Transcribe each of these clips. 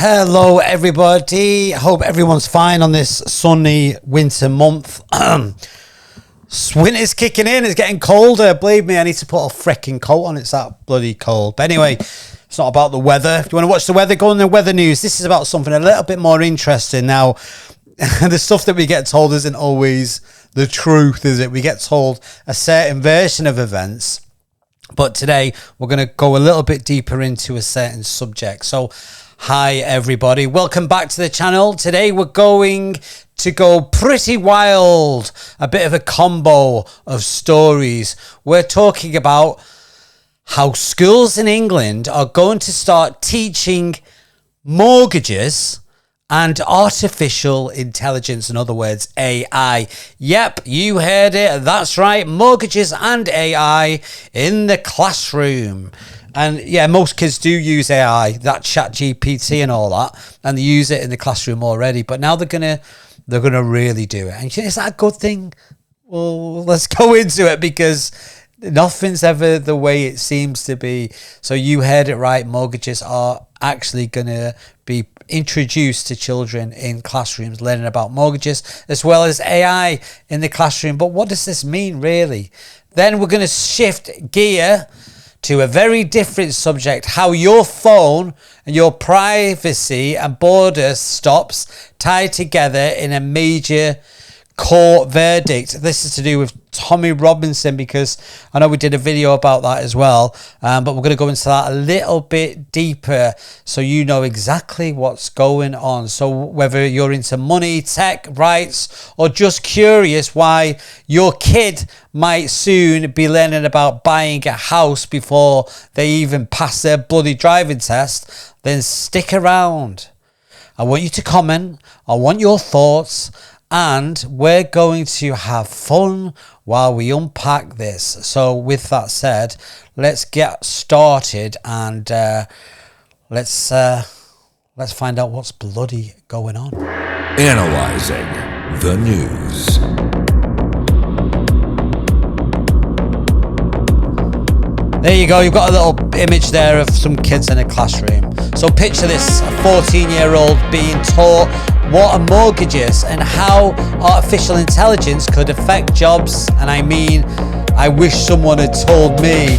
Hello everybody, I hope everyone's fine on this sunny winter month. Winter's kicking in, it's getting colder. Believe me, I need to put a freaking coat on, it's that bloody cold. But anyway, it's not about the weather. If you want to watch the weather, go on the weather news. This is about something a little bit more interesting. Now, the stuff that we get told isn't always the truth, is it? We get told a certain version of events, but today we're going to go a little bit deeper into a certain subject. So hi everybody, welcome back to the channel. Today we're going to go pretty wild, a bit of a combo of stories. We're talking about how schools in England are going to start teaching mortgages and artificial intelligence, in other words, AI. Yep, you heard it, that's right, mortgages and AI in the classroom. And yeah, most kids do use AI, that ChatGPT and all that, and they use it in the classroom already. But now they're gonna really do it. And is that a good thing? Well, let's go into it, because nothing's ever the way it seems to be. So you heard it right, mortgages are actually gonna be introduced to children in classrooms, learning about mortgages as well as AI in the classroom. But what does this mean really? Then we're gonna shift gear to a very different subject, how your phone and your privacy and border stops tie together in a major court verdict. This is to do with Tommy Robinson, because I know we did a video about that as well, but we're going to go into that a little bit deeper so you know exactly what's going on. So whether you're into money, tech, rights, or just curious why your kid might soon be learning about buying a house before they even pass their bloody driving test, then stick around. I want you to comment, I want your thoughts, and we're going to have fun while we unpack this. So with that said, let's get started and let's find out what's bloody going on. Analyzing the news. There you go, you've got a little image there of some kids in a classroom. So picture this, a 14-year-old being taught what a mortgage is and how artificial intelligence could affect jobs. And I mean, I wish someone had told me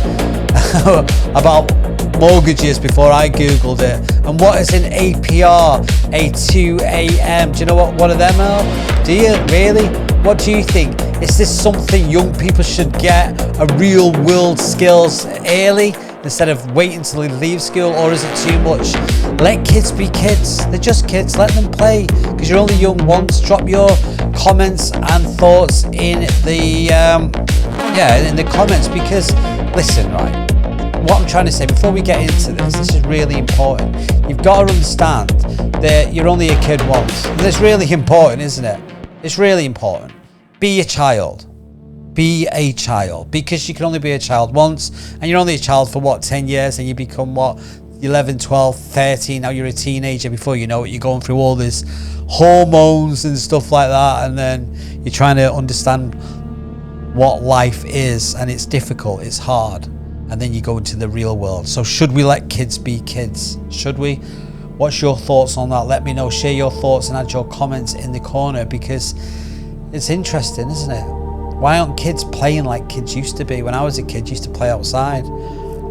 about mortgages before I googled it. And what is an APR, a 2AM? Do you know what one of them are? Do you really? What do you think? Is this something young people should get, a real world skills early instead of waiting until they leave school, or is it too much? Let kids be kids. They're just kids. Let them play, because you're only young once. Drop your comments and thoughts in the in the comments, because listen, right, what I'm trying to say before we get into this is really important. You've got to understand that you're only a kid once. And it's really important, isn't it? It's really important. Be a child. Be a child, because you can only be a child once, and you're only a child for what, 10 years, and you become what, 11, 12, 13, now you're a teenager. Before you know it, you're going through all this hormones and stuff like that, and then you're trying to understand what life is, and it's difficult, it's hard, and then you go into the real world. So should we let kids be kids? Should we? What's your thoughts on that? Let me know. Share your thoughts and add your comments in the corner, because it's interesting, isn't it? Why aren't kids playing like kids used to be? When I was a kid, used to play outside.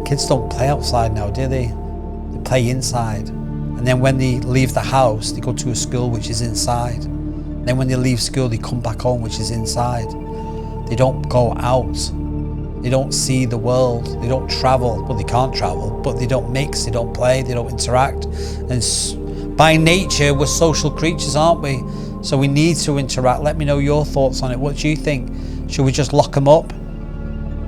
Kids don't play outside now, do they? They play inside. And then when they leave the house, they go to a school which is inside. And then when they leave school, they come back home, which is inside. They don't go out. They don't see the world. They don't travel. Well, they can't travel, but they don't mix, they don't play, they don't interact. And by nature, we're social creatures, aren't we? So we need to interact. Let me know your thoughts on it. What do you think? Should we just lock them up?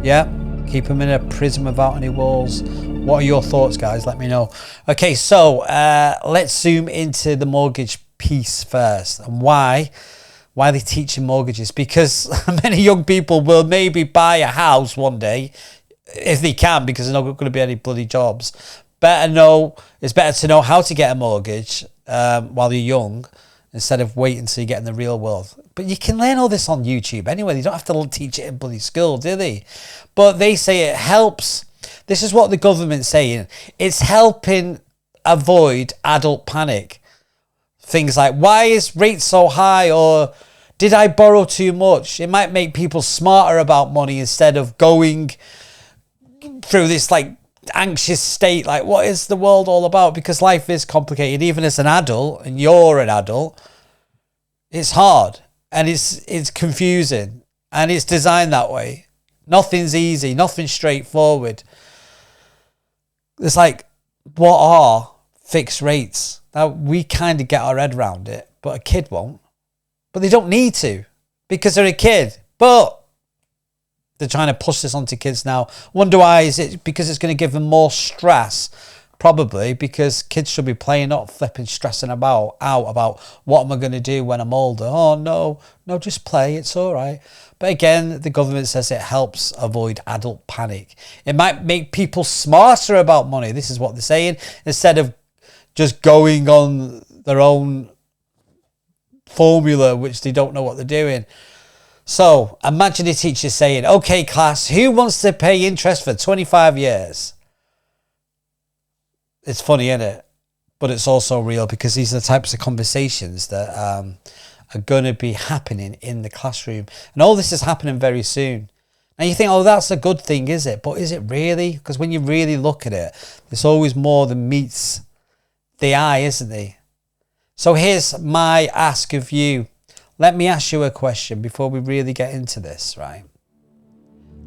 Yeah, keep them in a prison without any walls. What are your thoughts, guys? Let me know. Okay, so let's zoom into the mortgage piece first, and why they're teaching mortgages. Because many young people will maybe buy a house one day, if they can, because there's not going to be any bloody jobs. It's better to know how to get a mortgage while you're young, instead of waiting until you get in the real world. But you can learn all this on YouTube anyway. You don't have to teach it in bloody school, do they? But they say it helps. This is what the government's saying. It's helping avoid adult panic. Things like, why is rate so high? Or did I borrow too much? It might make people smarter about money instead of going through this like anxious state. Like, what is the world all about? Because life is complicated. Even as an adult, and you're an adult, it's hard and it's confusing and it's designed that way. Nothing's easy. Nothing's straightforward. It's like, what are fixed rates? Now, we kind of get our head around it, but a kid won't. But they don't need to because they're a kid. But they're trying to push this onto kids now. Wonder why? Is it because it's going to give them more stress? Probably because kids should be playing, not flipping, stressing out about what am I going to do when I'm older. Oh, no, just play. It's all right. But again, the government says it helps avoid adult panic. It might make people smarter about money. This is what they're saying. Instead of just going on their own formula, which they don't know what they're doing. So imagine a teacher saying, okay, class, who wants to pay interest for 25 years? It's funny, isn't it? But it's also real because these are the types of conversations that are going to be happening in the classroom. And all this is happening very soon. And you think, oh, that's a good thing, is it? But is it really? Because when you really look at it, there's always more than meets the eye, isn't there? So here's my ask of you. Let me ask you a question before we really get into this, right?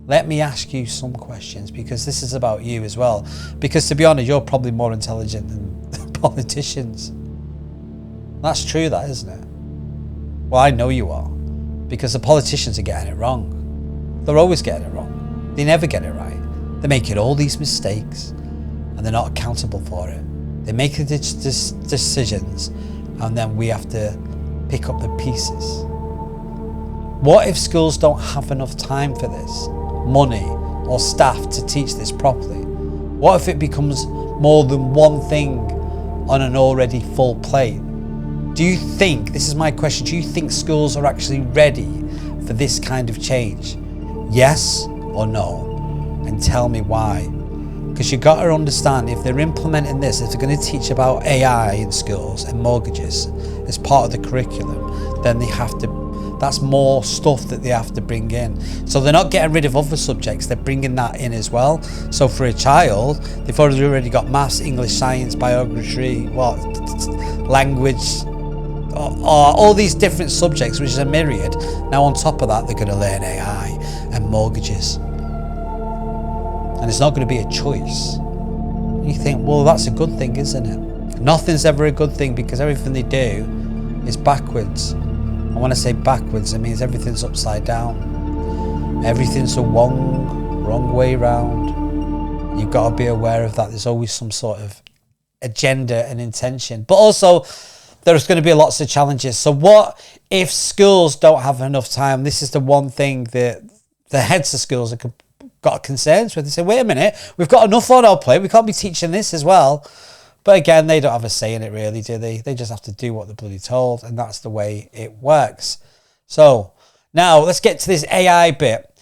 Let me ask you some questions because this is about you as well. Because to be honest, you're probably more intelligent than politicians. That's true, that, isn't it? Well, I know you are. Because the politicians are getting it wrong. They're always getting it wrong. They never get it right. They're making all these mistakes and they're not accountable for it. They make the decisions and then we have to pick up the pieces. What if schools don't have enough time for this, money or staff to teach this properly? What if it becomes more than one thing on an already full plate? Do you think, this is my question, do you think schools are actually ready for this kind of change? Yes or no? And tell me why. Because you've got to understand, if they're implementing this, if they're going to teach about AI in schools and mortgages as part of the curriculum, then they have to, that's more stuff that they have to bring in. So they're not getting rid of other subjects, they're bringing that in as well. So for a child, they've already got maths, English, science, biography, language, all these different subjects, which is a myriad. Now on top of that, they're going to learn AI and mortgages. And it's not going to be a choice. You think, well, that's a good thing, isn't it? Nothing's ever a good thing because everything they do is backwards. And when I say backwards, it means everything's upside down. Everything's a wrong way round. You've got to be aware of that. There's always some sort of agenda and intention. But also, there's going to be lots of challenges. So what if schools don't have enough time? This is the one thing that the heads of schools are got concerns with. They say, wait a minute, we've got enough on our plate, we can't be teaching this as well. But again, they don't have a say in it really, do they? They just have to do what they're bloody told, and that's the way it works. So now let's get to this AI bit.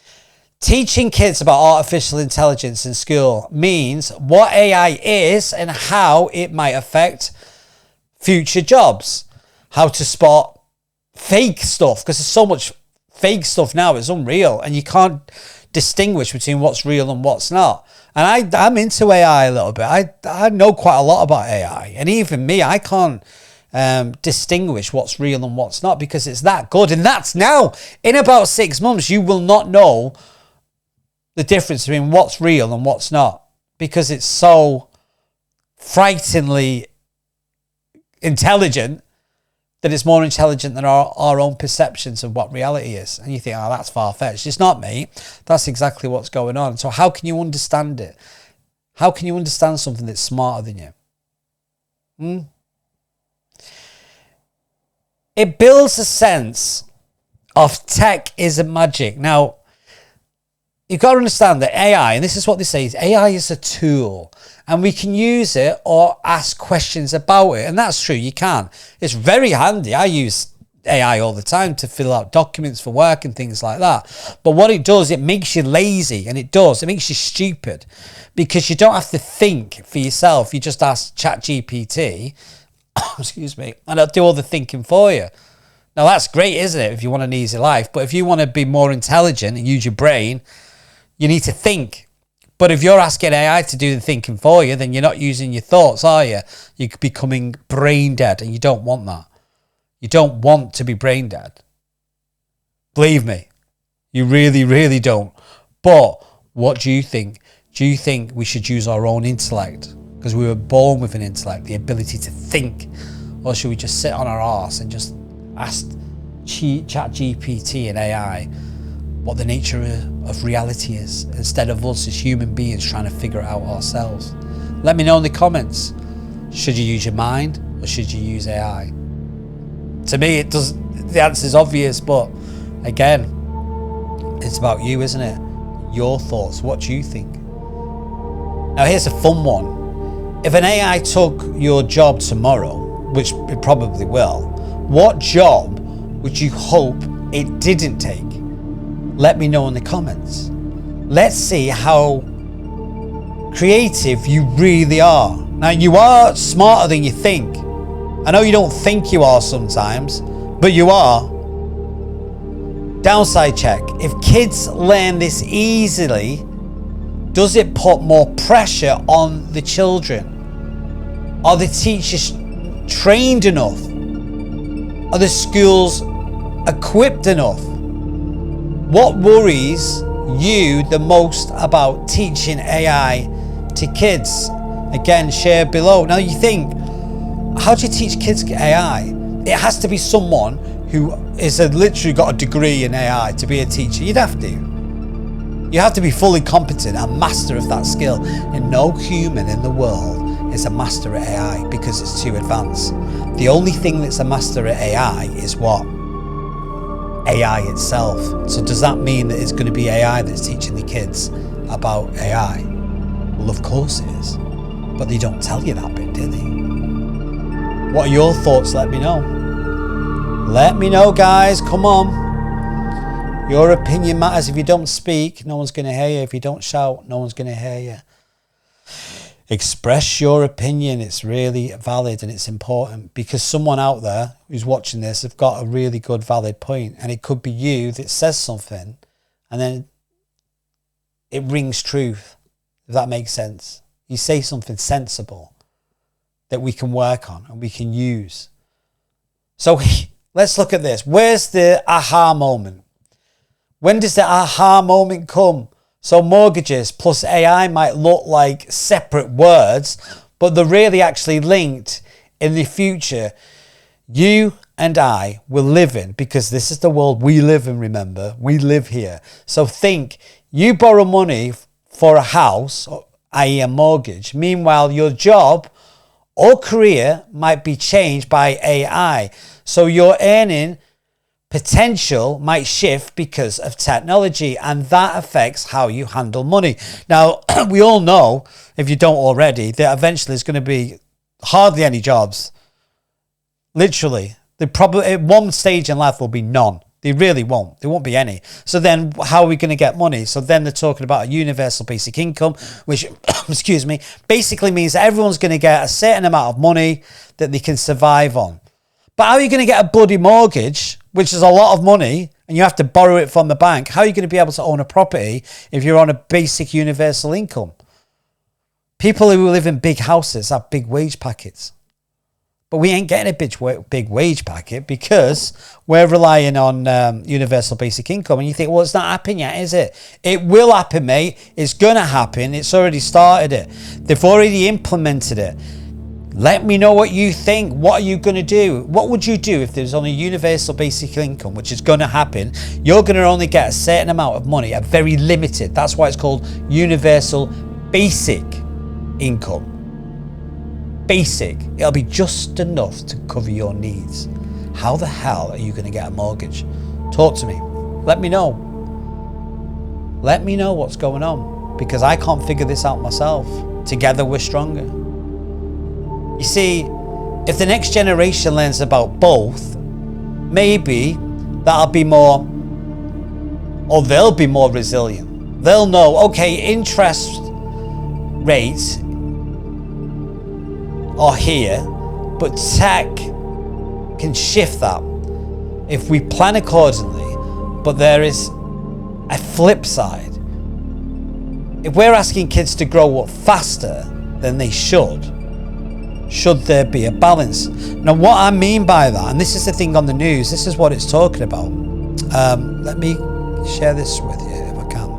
Teaching kids about artificial intelligence in school means what AI is and how it might affect future jobs. How to spot fake stuff, because there's so much fake stuff now, it's unreal, and you can't distinguish between what's real and what's not. And I'm into AI a little bit. I know quite a lot about AI, and even me, I can't distinguish what's real and what's not because it's that good. And that's now, in about 6 months, you will not know the difference between what's real and what's not because it's so frighteningly intelligent that it's more intelligent than our own perceptions of what reality is. And you think, oh, that's far-fetched. It's not, mate. That's exactly what's going on. So how can you understand it? How can you understand something that's smarter than you? It builds a sense of tech isn't magic. Now, you've got to understand that AI, and this is what they say, is AI is a tool. And we can use it or ask questions about it. And that's true, you can. It's very handy. I use AI all the time to fill out documents for work and things like that. But what it does, it makes you lazy, and it makes you stupid, because you don't have to think for yourself. You just ask ChatGPT, excuse me, and it'll do all the thinking for you. Now that's great, isn't it, if you want an easy life? But if you want to be more intelligent and use your brain, you need to think. But if you're asking AI to do the thinking for you, then you're not using your thoughts, are you? You're becoming brain dead, and you don't want that. You don't want to be brain dead. Believe me, you really, really don't. But what do you think? Do you think we should use our own intellect? Because we were born with an intellect, the ability to think. Or should we just sit on our arse and just ask ChatGPT and AI what the nature of reality is, instead of us as human beings trying to figure it out ourselves? Let me know in the comments. Should you use your mind or should you use AI? To me, the answer is obvious, but again, it's about you, isn't it? Your thoughts. What do you think? Now, here's a fun one. If an AI took your job tomorrow, which it probably will, what job would you hope it didn't take? Let me know in the comments. Let's see how creative you really are. Now, you are smarter than you think. I know you don't think you are sometimes, but you are. Downside check. If kids learn this easily, does it put more pressure on the children? Are the teachers trained enough? Are the schools equipped enough? What worries you the most about teaching AI to kids? Again, share below. Now you think, how do you teach kids AI? It has to be someone who is literally got a degree in AI to be a teacher. You'd have to. You have to be fully competent and master of that skill. And no human in the world is a master at AI because it's too advanced. The only thing that's a master at AI is what? AI itself. So does that mean that it's going to be AI that's teaching the kids about AI? Well, of course it is. But they don't tell you that bit, do they? What are your thoughts? Let me know. Let me know, guys. Come on. Your opinion matters. If you don't speak, no one's going to hear you. If you don't shout, no one's going to hear you. Express your opinion. It's really valid and it's important, because someone out there who's watching this have got a really good, valid point. And it could be you that says something and then it rings truth, if that makes sense. You say something sensible that we can work on and we can use. So let's look at this. Where's the aha moment? When does the aha moment come? So mortgages plus AI might look like separate words, but they're really actually linked. In the future, you and I will live in, because this is the world we live in, remember, we live here. So think, you borrow money for a house, i.e. a mortgage. Meanwhile, your job or career might be changed by AI. So your earning potential might shift because of technology, and that affects how you handle money. Now, we all know, if you don't already, that eventually there's going to be hardly any jobs. Literally. At one stage in life will be none. They really won't. There won't be any. So then how are we going to get money? So then they're talking about a universal basic income, which, excuse me, basically means that everyone's going to get a certain amount of money that they can survive on. But how are you going to get a bloody mortgage, which is a lot of money, and you have to borrow it from the bank? How are you going to be able to own a property if you're on a basic universal income? People who live in big houses have big wage packets. But we ain't getting a big wage packet because we're relying on universal basic income. And you think, well, it's not happened yet, is it? It will happen, mate. It's going to happen. It's already started it. They've already implemented it. Let me know what you think. What are you going to do? What would you do if there's only universal basic income, which is going to happen? You're going to only get a certain amount of money, a very limited. That's why it's called universal basic income. Basic. It'll be just enough to cover your needs. How the hell are you going to get a mortgage? Talk to me. Let me know. Let me know what's going on, because I can't figure this out myself. Together we're stronger. You see, if the next generation learns about both, maybe that'll be more, or they'll be more resilient. They'll know, okay, interest rates are here, but tech can shift that if we plan accordingly. But there is a flip side. If we're asking kids to grow up faster than they should there be a balance? Now, what I mean by that, and this is the thing on the news, this is what it's talking about. Let me share this with you if I can.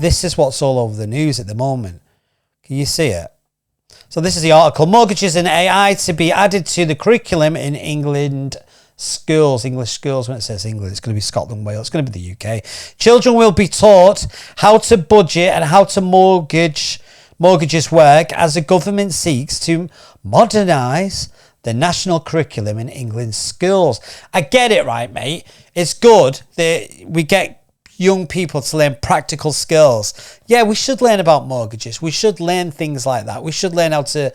This is what's all over the news at the moment. Can you see it? So this is the article. Mortgages and AI to be added to the curriculum in English schools. When it says England, it's going to be Scotland, Wales, it's going to be the UK. Children will be taught how to budget and how to mortgages work as the government seeks to modernise the national curriculum in England's schools. I get it, right, mate? It's good that we get young people to learn practical skills. Yeah, we should learn about mortgages. We should learn things like that. We should learn how to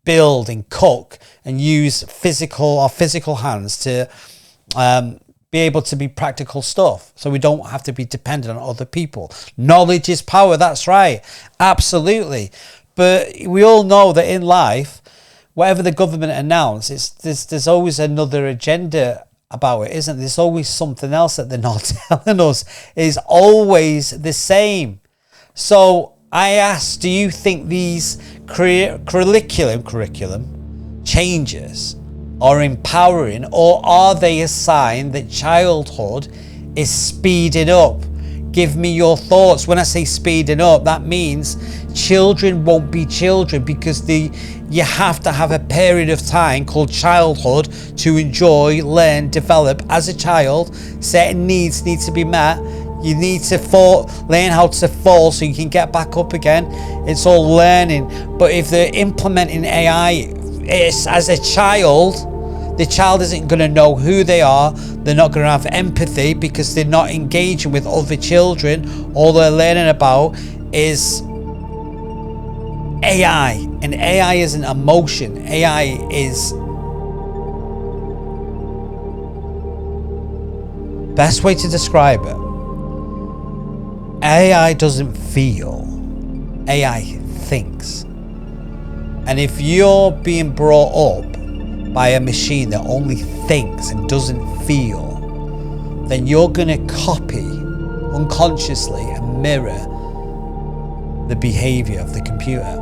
build and cook and use physical hands to be able to be practical stuff, so we don't have to be dependent on other people. Knowledge is power. That's right. Absolutely. But we all know that in life, whatever the government announce, there's always another agenda about it, isn't there? There's always something else that they're not telling us. Is always the same. So I ask, do you think these curriculum changes are empowering, or are they a sign that childhood is speeding up? Give me your thoughts. When I say speeding up, that means children won't be children, because you have to have a period of time called childhood to enjoy, learn, develop as a child. Certain needs need to be met. You need to learn how to fall so you can get back up again. It's all learning. But if they're implementing AI as a child, the child isn't going to know who they are. They're not going to have empathy because they're not engaging with other children. All they're learning about is AI. And AI isn't emotion. AI is... best way to describe it. AI doesn't feel. AI thinks. And if you're being brought up by a machine that only thinks and doesn't feel, then you're going to copy unconsciously and mirror the behavior of the computer,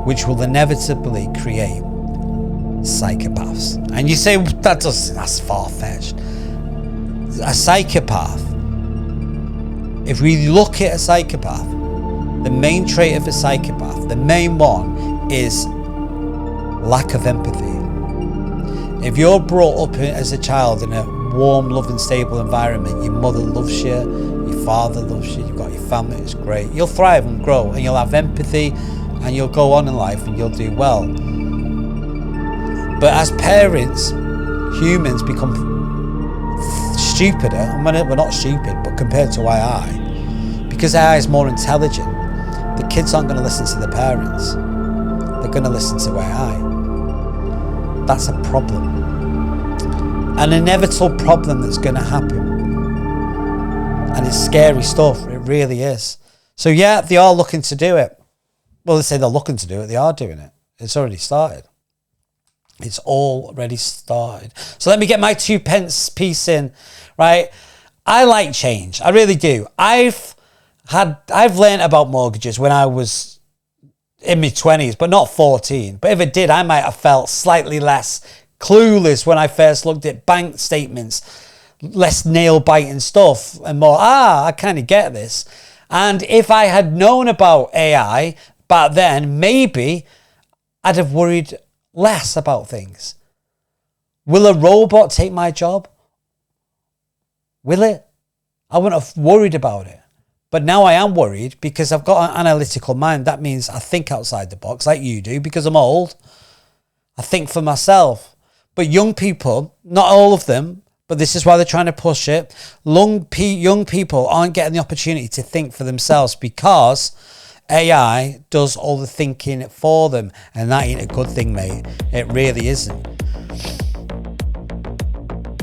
which will inevitably create psychopaths. And you say, that's far-fetched. A psychopath, if we look at a psychopath, the main trait of a psychopath, the main one, is lack of empathy. If you're brought up as a child in a warm, loving, stable environment, your mother loves you, your father loves you, you've got your family, it's great, you'll thrive and grow, and you'll have empathy, and you'll go on in life and you'll do well. But as parents, humans become stupider, and we're not stupid, but compared to AI, because AI is more intelligent, the kids aren't going to listen to the parents. They're going to listen to AI. That's a problem. An inevitable problem that's going to happen. And it's scary stuff. It really is. So yeah, they are looking to do it. Well, they say they're looking to do it. They are doing it. It's already started. It's already started. So let me get my 2 pence piece in, right? I like change. I really do. I've learned about mortgages when I was in my 20s, but not 14. But if it did, I might have felt slightly less clueless when I first looked at bank statements, less nail-biting stuff, and more, I kind of get this. And if I had known about AI back then, maybe I'd have worried less about things. Will a robot take my job? Will it? I wouldn't have worried about it. But now I am worried because I've got an analytical mind. That means I think outside the box like you do, because I'm old. I think for myself. But young people, not all of them, but this is why they're trying to push it. Young people aren't getting the opportunity to think for themselves because AI does all the thinking for them. And that ain't a good thing, mate. It really isn't.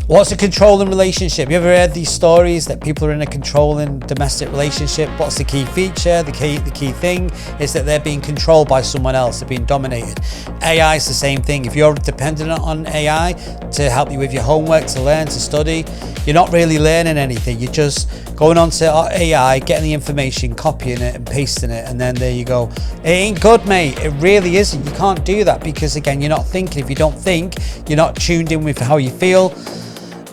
What's a controlling relationship? You ever heard these stories that people are in a controlling domestic relationship? What's the key feature? The key thing is that they're being controlled by someone else. They're being dominated. AI is the same thing. If you're dependent on AI to help you with your homework, to learn, to study, you're not really learning anything. You're just going on to AI, getting the information, copying it and pasting it, and then there you go. It ain't good, mate. It really isn't. You can't do that because, again, you're not thinking. If you don't think, you're not tuned in with how you feel.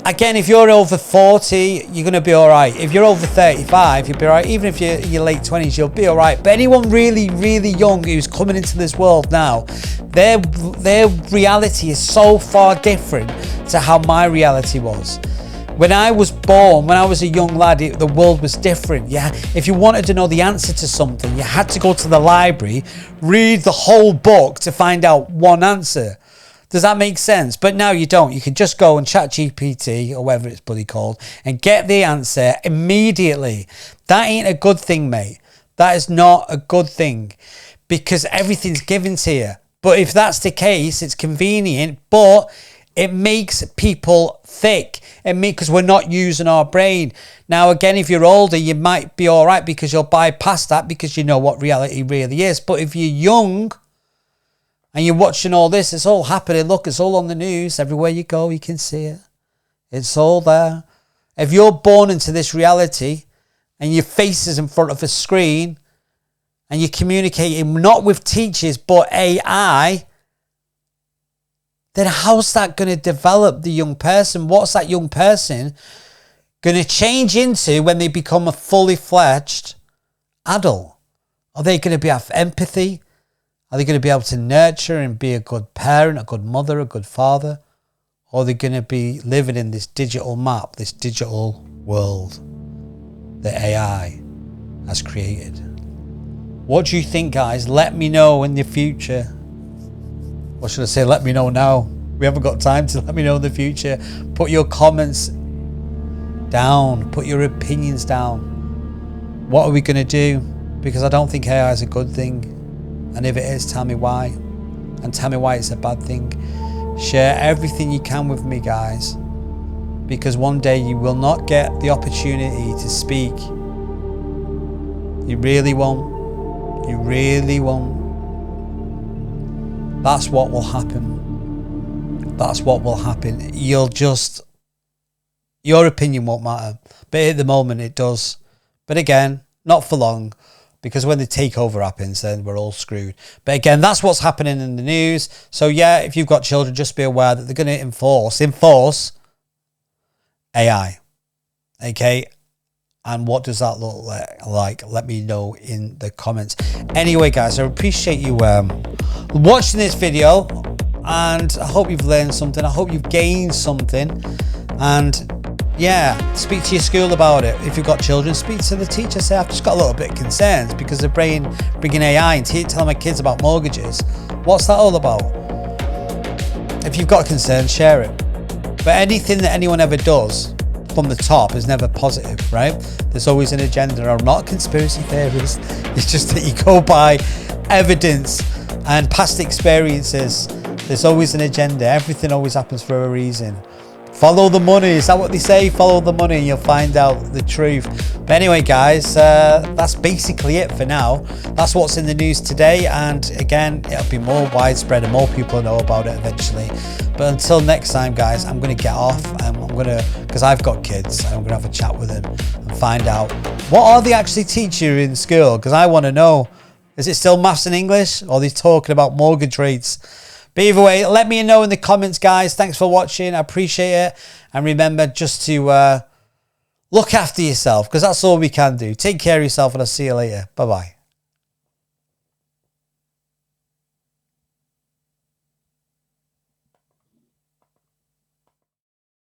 Again, if you're over 40, you're going to be all right. If you're over 35, you'll be all right. Even if you're in your late 20s, you'll be all right. But anyone really, really young who's coming into this world now, their reality is so far different to how my reality was. When I was born, when I was a young lad, the world was different. Yeah, if you wanted to know the answer to something, you had to go to the library, read the whole book to find out one answer. Does that make sense? But now you don't. You can just go and ChatGPT or whatever it's bloody called and get the answer immediately. That ain't a good thing, mate. That is not a good thing because everything's given to you. But if that's the case, it's convenient, but it makes people thick. Because we're not using our brain. Now, again, if you're older, you might be all right because you'll bypass that because you know what reality really is. But if you're young and you're watching all this, it's all happening. Look, it's all on the news. Everywhere you go, you can see it. It's all there. If you're born into this reality and your face is in front of a screen and you're communicating not with teachers but AI, then how's that going to develop the young person? What's that young person going to change into when they become a fully fledged adult? Are they going to have empathy? Are they going to be able to nurture and be a good parent, a good mother, a good father? Or are they going to be living in this digital map, this digital world that AI has created? What do you think, guys? Let me know in the future. What should I say? Let me know now. We haven't got time to let me know in the future. Put your comments down. Put your opinions down. What are we going to do? Because I don't think AI is a good thing. And if it is, tell me why. And tell me why it's a bad thing. Share everything you can with me, guys. Because one day you will not get the opportunity to speak. You really won't. You really won't. That's what will happen. That's what will happen. Your opinion won't matter. But at the moment it does. But again, not for long. Because when the takeover happens, then we're all screwed. But again, that's what's happening in the news. So yeah, if you've got children, just be aware that they're going to enforce AI. Okay? And what does that look like? Let me know in the comments. Anyway, guys, I appreciate you watching this video. And I hope you've learned something. I hope you've gained something. And yeah, speak to your school about it. If you've got children, speak to the teacher. Say, I've just got a little bit of concerns because they're bringing AI and telling my kids about mortgages. What's that all about? If you've got concerns, share it. But anything that anyone ever does from the top is never positive, right? There's always an agenda. I'm not a conspiracy theorist. It's just that you go by evidence and past experiences. There's always an agenda. Everything always happens for a reason. Follow the money. Is that what they say? Follow the money and you'll find out the truth. But anyway, guys, that's basically it for now. That's what's in the news today. And again, it'll be more widespread and more people know about it eventually. But until next time, guys, I'm going to get off. Because I've got kids, and I'm going to have a chat with them and find out what are they actually teaching you in school? Because I want to know. Is it still maths and English? Or are they talking about mortgage rates? But either way, let me know in the comments, guys. Thanks for watching. I appreciate it. And remember just to look after yourself, because that's all we can do. Take care of yourself, and I'll see you later. Bye-bye.